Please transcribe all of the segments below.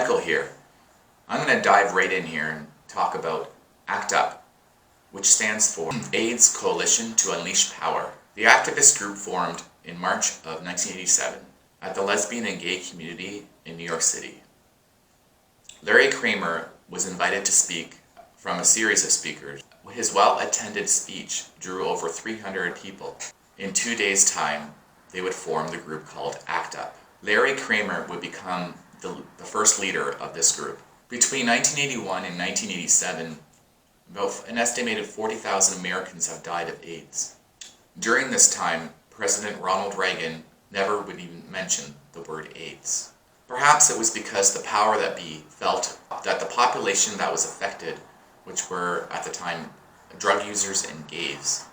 Michael here. I'm going to dive right in here and talk about ACT UP, which stands for AIDS Coalition to Unleash Power. The activist group formed in March of 1987 at the lesbian and gay community in New York City. Larry Kramer was invited to speak from a series of speakers. His well-attended speech drew over 300 people. In 2 days' time, they would form the group called ACT UP. Larry Kramer would become the first leader of this group. Between 1981 and 1987, about an estimated 40,000 Americans have died of AIDS. During this time, President Ronald Reagan never would even mention the word AIDS. Perhaps it was because the power that be felt that the population that was affected, which were at the time drug users and gays,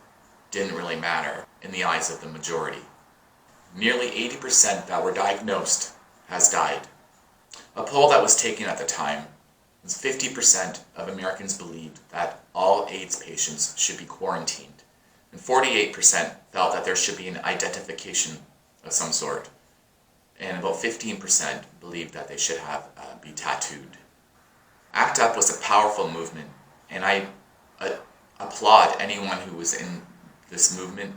didn't really matter in the eyes of the majority. Nearly 80% that were diagnosed has died. A poll that was taken at the time was 50% of Americans believed that all AIDS patients should be quarantined, and 48% felt that there should be an identification of some sort, and about 15% believed that they should have be tattooed. ACT UP was a powerful movement, and I applaud anyone who was in this movement,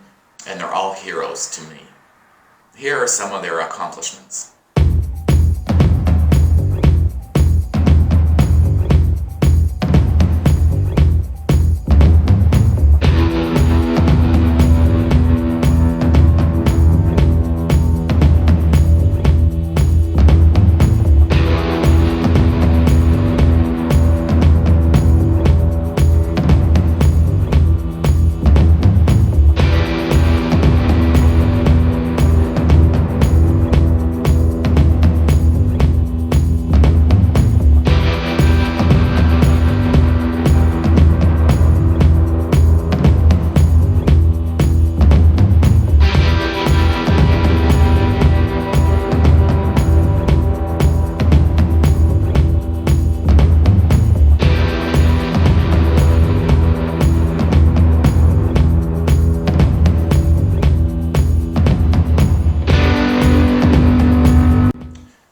and they're all heroes to me. Here are some of their accomplishments.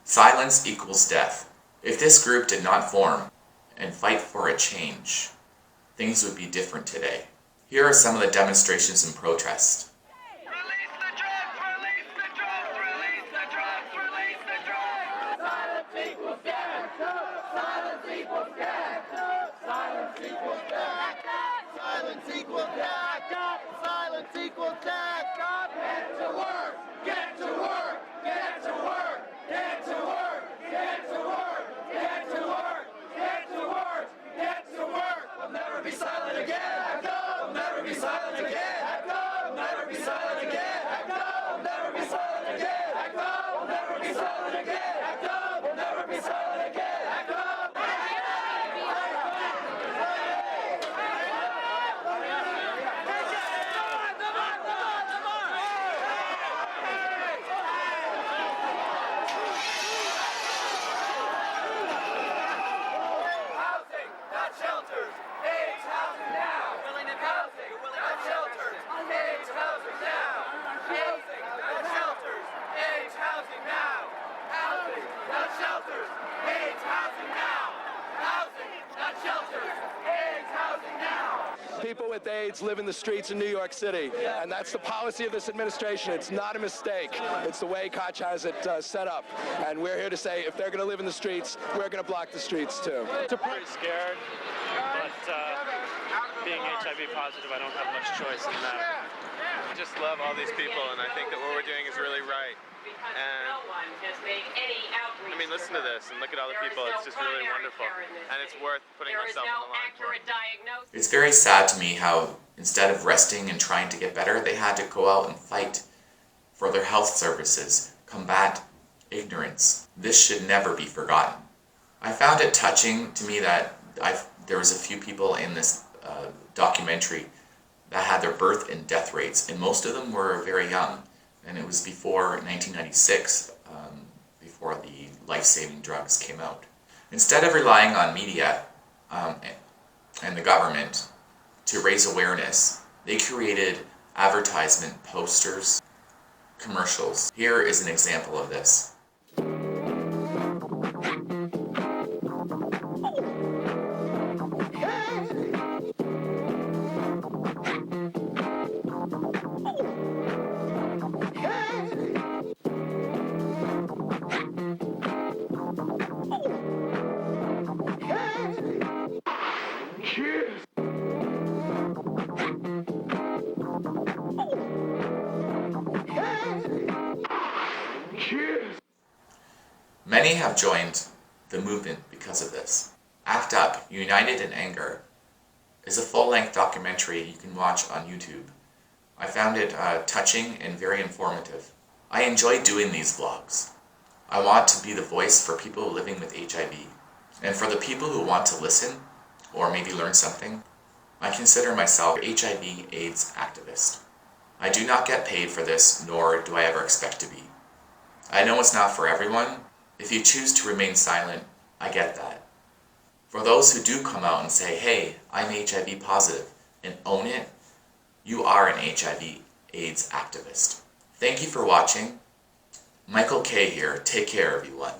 Silence equals death. If this group did not form and fight for a change, things would be different today. Here are some of the demonstrations and protests. Release the drugs! Release the drugs! Release the drugs! Release the drugs! Silence equals death! Silence equals death! Silence equals death! Silence equals death! Silence equals death! Get to work! Get to work! Get to work! Get to work! Get to work! Get to work! Get to work! Get to work! We'll never be silent again! We'll never be silent again! We'll never be silent again! We'll never be silent again! We'll never be silent again! We'll never be silent again! People with AIDS live in the streets in New York City, and that's the policy of this administration. It's not a mistake. It's the way Koch has it set up, and we're here to say if they're going to live in the streets, we're going to block the streets too. I'm pretty scared, but being HIV positive, I don't have much choice in that. I just love all these people, and I think that what we're doing is really right. And I mean, listen to this and look at all the people. It's just really wonderful, and it's worth putting myself on the line for. It's very sad to me how instead of resting and trying to get better, they had to go out and fight for their health services, combat ignorance. This should never be forgotten. I found it touching to me that there was a few people in this documentary that had their birth and death rates, and most of them were very young, and it was before 1996, before the life-saving drugs came out. Instead of relying on media and the government to raise awareness, they created advertisement posters, commercials. Here is an example of this. Many have joined the movement because of this. Act Up, United in Anger is a full-length documentary you can watch on YouTube. I found it touching and very informative. I enjoy doing these vlogs. I want to be the voice for people living with HIV. And for the people who want to listen, or maybe learn something, I consider myself an HIV/AIDS activist. I do not get paid for this, nor do I ever expect to be. I know it's not for everyone. If you choose to remain silent, I get that. For those who do come out and say, hey, I'm HIV positive, and own it, you are an HIV/AIDS activist. Thank you for watching. Michael K here. Take care, everyone.